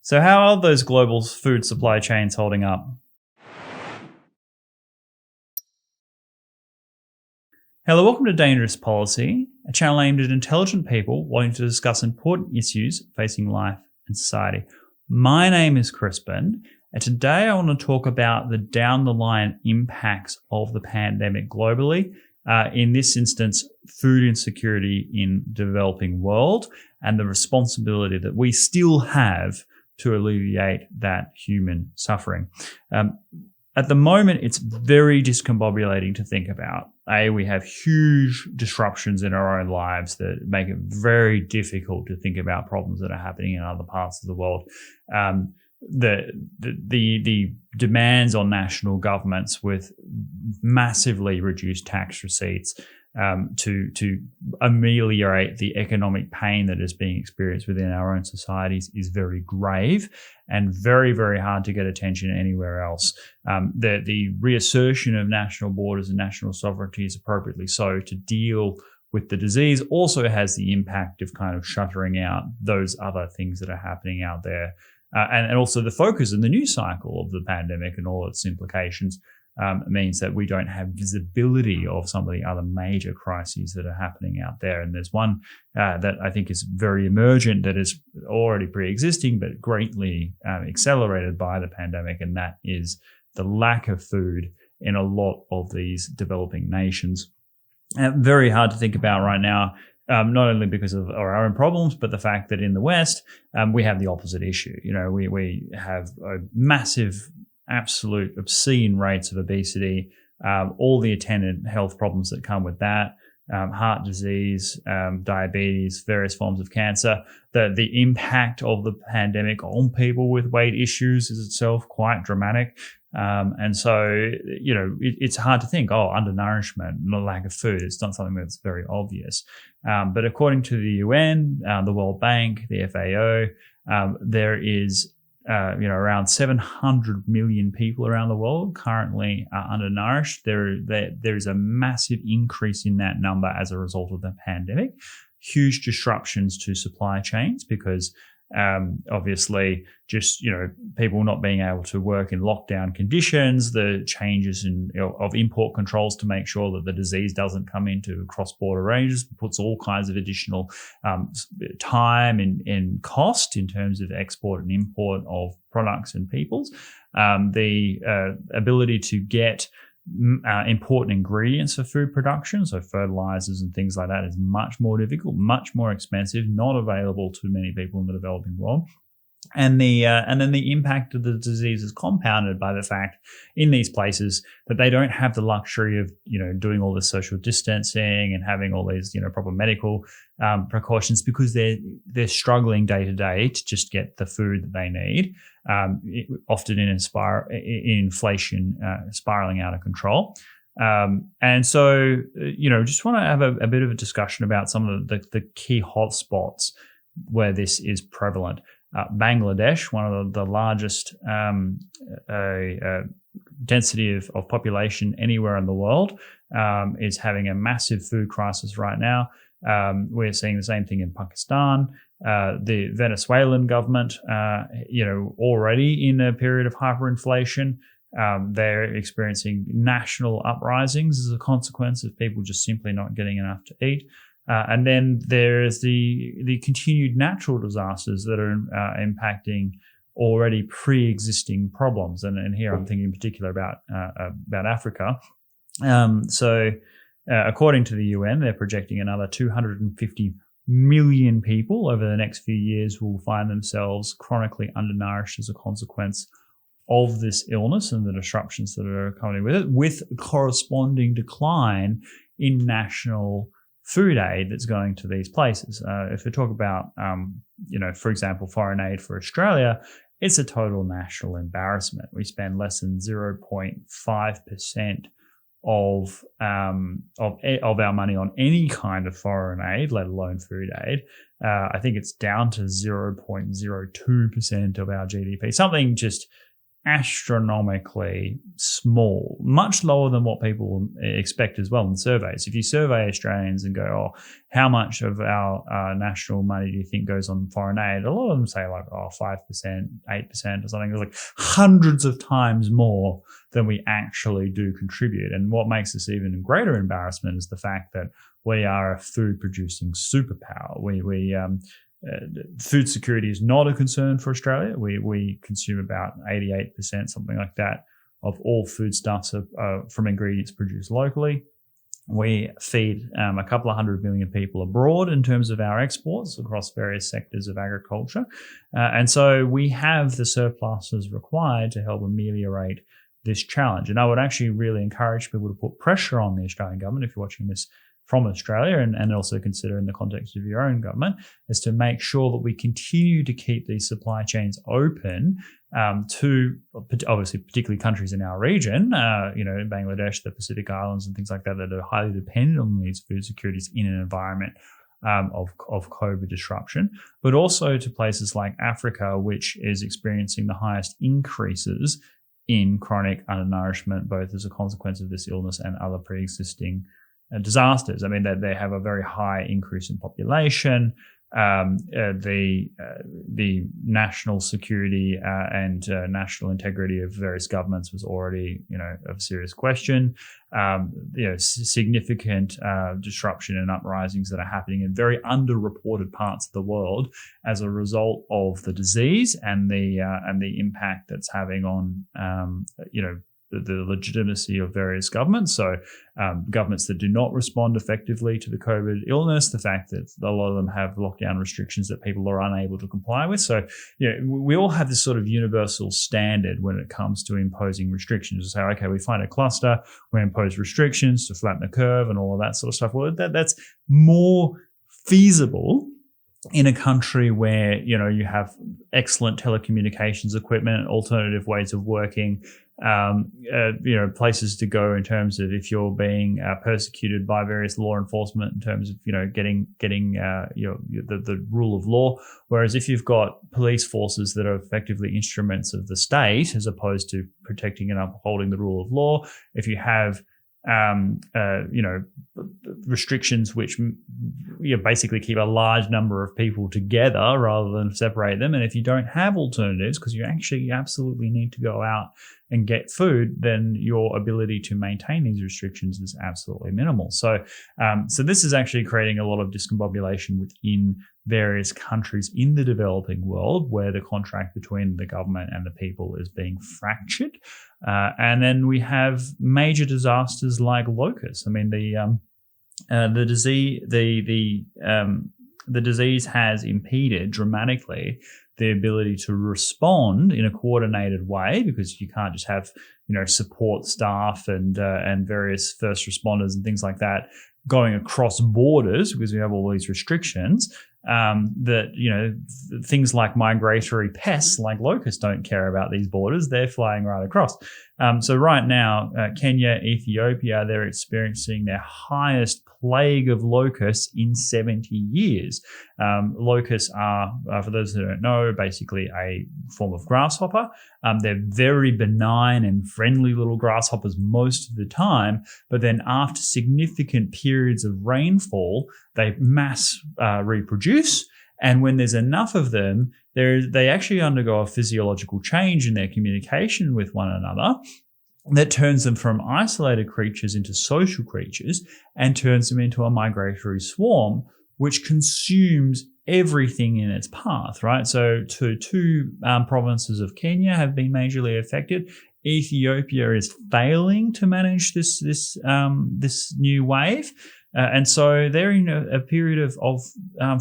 So how are those global food supply chains holding up? Hello, welcome to Dangerous Policy, a channel aimed at intelligent people wanting to discuss important issues facing life and society. My name is Crispin, and today I want to talk about the down-the-line impacts of the pandemic globally. In this instance, food insecurity in the developing world and the responsibility that we still have to alleviate that human suffering. At the moment, it's very discombobulating to think about. We have huge disruptions in our own lives that make it very difficult to think about problems that are happening in other parts of the world. The demands on national governments with massively reduced tax receipts to ameliorate the economic pain that is being experienced within our own societies is very grave and very, very hard to get attention anywhere else. The reassertion of national borders and national sovereignty is appropriately so to deal with the disease also has the impact of kind of shuttering out those other things that are happening out there. And also the focus in the news cycle of the pandemic and all its implications means that we don't have visibility of some of the other major crises that are happening out there. And there's one that I think is very emergent that is already pre-existing but greatly accelerated by the pandemic, and that is the lack of food in a lot of these developing nations. Very hard to think about right now. Not only because of our own problems, but the fact that in the West, we have the opposite issue. You know, we have a massive, absolute obscene rates of obesity, all the attendant health problems that come with that, heart disease, diabetes, various forms of cancer. The impact of the pandemic on people with weight issues is itself quite dramatic. And so, you know, it's hard to think, undernourishment, lack of food. It's not something that's very obvious. But according to the UN, the World Bank, the FAO, there is, around 700 million people around the world currently are undernourished. There is a massive increase in that number as a result of the pandemic. Huge disruptions to supply chains because obviously just, people not being able to work in lockdown conditions, the changes of import controls to make sure that the disease doesn't come into cross-border ranges, puts all kinds of additional time and cost in terms of export and import of products and peoples. The ability to get important ingredients for food production, so fertilizers and things like that, is much more difficult, much more expensive, not available to many people in the developing world. And then the impact of the disease is compounded by the fact in these places that they don't have the luxury of, doing all this social distancing and having all these, proper medical precautions because they're struggling day to day to just get the food that they need, often in inflation spiraling out of control. And so, just want to have a bit of a discussion about some of the key hotspots where this is prevalent. Bangladesh, one of the largest density of population anywhere in the world, is having a massive food crisis right now. We're seeing the same thing in Pakistan. The Venezuelan government, already in a period of hyperinflation. They're experiencing national uprisings as a consequence of people just simply not getting enough to eat. And then there's the continued natural disasters that are impacting already pre-existing problems. And here I'm thinking in particular about Africa. So according to the UN, they're projecting another 250 million people over the next few years will find themselves chronically undernourished as a consequence of this illness and the disruptions that are accompanying with it, with a corresponding decline in national food aid that's going to these places. If we talk about, for example, foreign aid for Australia, it's a total national embarrassment. We spend less than 0.5% of our money on any kind of foreign aid, let alone food aid. I think it's down to 0.02% of our GDP. Something just astronomically small, much lower than what people expect as well in surveys. If you survey Australians and go, oh, how much of our national money do you think goes on foreign aid? A lot of them say like, 5%, 8% or something. It's like hundreds of times more than we actually do contribute. And what makes this even greater embarrassment is the fact that we are a food producing superpower. Food security is not a concern for Australia. We consume about 88%, something like that, of all foodstuffs from ingredients produced locally. We feed a couple of 100 million people abroad in terms of our exports across various sectors of agriculture. And so we have the surpluses required to help ameliorate this challenge. And I would actually really encourage people to put pressure on the Australian government, if you're watching this from Australia, and also consider in the context of your own government, is to make sure that we continue to keep these supply chains open to obviously particularly countries in our region, Bangladesh, the Pacific Islands and things like that are highly dependent on these food securities in an environment of COVID disruption, but also to places like Africa, which is experiencing the highest increases in chronic undernourishment, both as a consequence of this illness and other pre-existing disasters. I mean, they have a very high increase in population. The national security and national integrity of various governments was already, of serious question. Significant disruption and uprisings that are happening in very underreported parts of the world as a result of the disease and the impact that's having on, the legitimacy of various governments. So governments that do not respond effectively to the COVID illness, the fact that a lot of them have lockdown restrictions that people are unable to comply with. So, we all have this sort of universal standard when it comes to imposing restrictions. To say, okay, we find a cluster, we impose restrictions to flatten the curve and all of that sort of stuff. Well, that's more feasible in a country where, you have excellent telecommunications equipment, alternative ways of working, places to go in terms of if you're being persecuted by various law enforcement in terms of, getting the rule of law. Whereas if you've got police forces that are effectively instruments of the state as opposed to protecting and upholding the rule of law, if you have restrictions which basically keep a large number of people together rather than separate them. And if you don't have alternatives, because you absolutely need to go out and get food, then your ability to maintain these restrictions is absolutely minimal. So this is actually creating a lot of discombobulation within various countries in the developing world where the contract between the government and the people is being fractured. And then we have major disasters like Locust. I mean, the disease has impeded dramatically the ability to respond in a coordinated way, because you can't just have, support staff and various first responders and things like that going across borders, because we have all these restrictions. Things like migratory pests like locusts don't care about these borders. They're flying right across. So right now, Kenya, Ethiopia, they're experiencing their highest plague of locusts in 70 years. Locusts are, for those who don't know, basically a form of grasshopper. They're very benign and friendly little grasshoppers most of the time, but then after significant periods of rainfall, they mass reproduce. And when there's enough of them, they actually undergo a physiological change in their communication with one another that turns them from isolated creatures into social creatures and turns them into a migratory swarm, which consumes everything in its path, right? So two provinces of Kenya have been majorly affected. Ethiopia is failing to manage this new wave. And so they're in a period of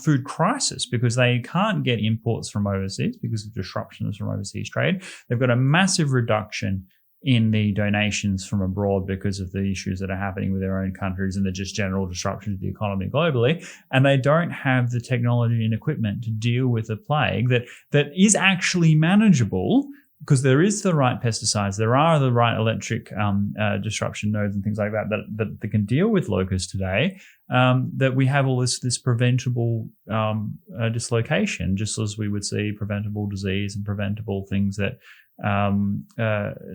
food crisis because they can't get imports from overseas because of disruptions from overseas trade. They've got a massive reduction in the donations from abroad because of the issues that are happening with their own countries and the just general disruption of the economy globally. And they don't have the technology and equipment to deal with a plague that is actually manageable because there is the right pesticides, there are the right electric disruption nodes and things like that can deal with locusts today, that we have all this preventable dislocation, just as we would see preventable disease and preventable things that are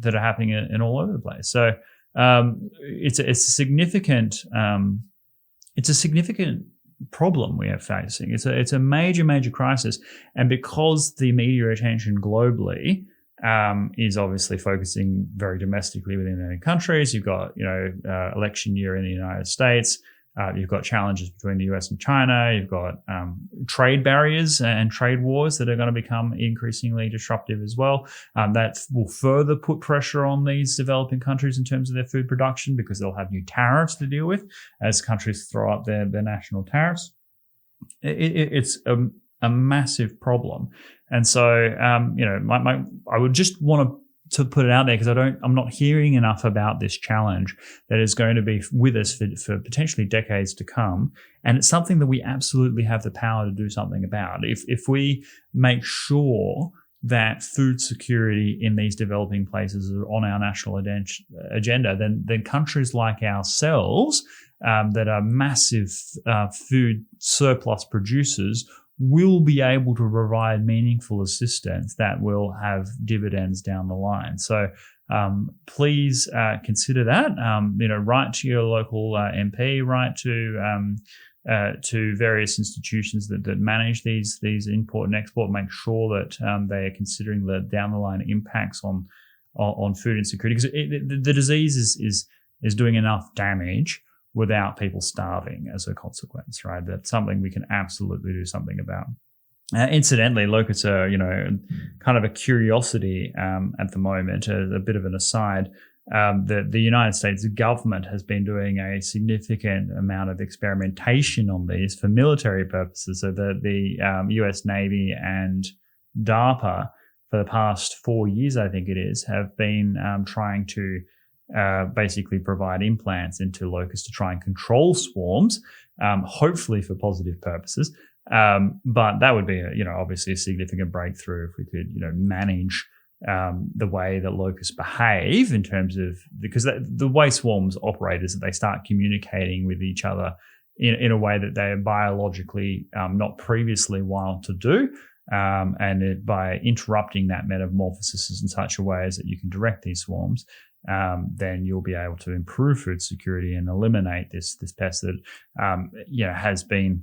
happening in all over the place. So it's a significant problem we are facing. It's a major crisis, and because the media attention globally is obviously focusing very domestically within their countries. You've got election year in the United States. You've got challenges between the US and China. You've got trade barriers and trade wars that are going to become increasingly disruptive as well. That will further put pressure on these developing countries in terms of their food production, because they'll have new tariffs to deal with as countries throw up their national tariffs. It's a massive problem. And so, I would just want to put it out there, because I'm not hearing enough about this challenge that is going to be with us for potentially decades to come. And it's something that we absolutely have the power to do something about. If we make sure that food security in these developing places are on our national agenda, then countries like ourselves, that are massive food surplus producers, will be able to provide meaningful assistance that will have dividends down the line. So please consider that. Write to your local MP, write to various institutions that manage these import and export. Make sure that they are considering the down the line impacts on food insecurity, because the disease is doing enough damage without people starving as a consequence, right? That's something we can absolutely do something about. Incidentally, locusts are, kind of a curiosity at the moment. A bit of an aside, the United States government has been doing a significant amount of experimentation on these for military purposes. So the US Navy and DARPA, for the past 4 years, I think it is, have been trying to basically provide implants into locusts to try and control swarms, hopefully for positive purposes. But that would be, obviously a significant breakthrough if we could, manage the way that locusts behave in terms of, because the way swarms operate is that they start communicating with each other in a way that they are biologically not previously wired to do. By interrupting that metamorphosis in such a way as that you can direct these swarms, then you'll be able to improve food security and eliminate this pest that has been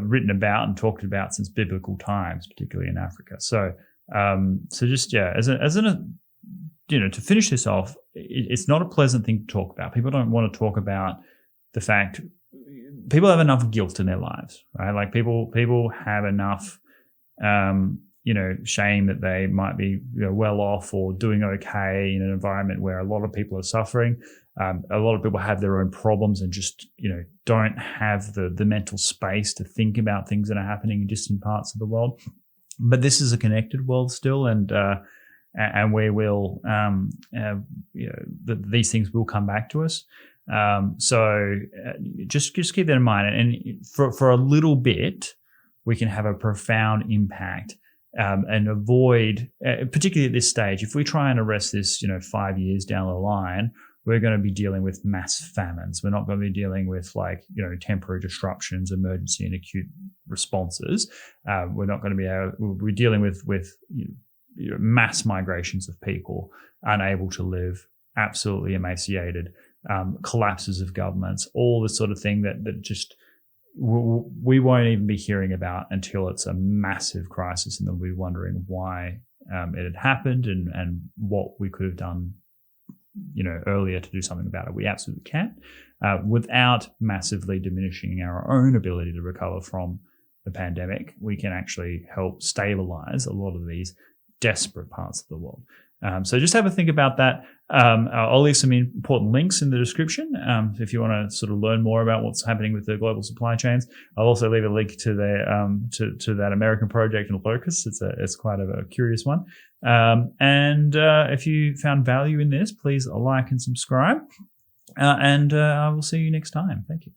written about and talked about since biblical times, particularly in Africa. So just to finish this off, it's not a pleasant thing to talk about. People don't want to talk about the fact people have enough guilt in their lives, right? Like people have enough shame that they might be well off or doing okay in an environment where a lot of people are suffering. A lot of people have their own problems and just, don't have the mental space to think about things that are happening in distant parts of the world. But this is a connected world still, and we will, these things will come back to us. So just keep that in mind. And for a little bit, we can have a profound impact and avoid, particularly at this stage, if we try and arrest this, 5 years down the line, we're going to be dealing with mass famines. We're not going to be dealing with temporary disruptions, emergency and acute responses. We're not going to be we're dealing with mass migrations of people unable to live, absolutely emaciated, collapses of governments, all this sort of thing that just we won't even be hearing about until it's a massive crisis, and then we'll be wondering why it had happened and what we could have done earlier to do something about it. We absolutely can, without massively diminishing our own ability to recover from the pandemic. We can actually help stabilize a lot of these desperate parts of the world. So just have a think about that. I'll leave some important links in the description if you want to sort of learn more about what's happening with the global supply chains. I'll also leave a link to the to that American project in Locust. It's quite a curious one. And if you found value in this, please like and subscribe. And I will see you next time. Thank you.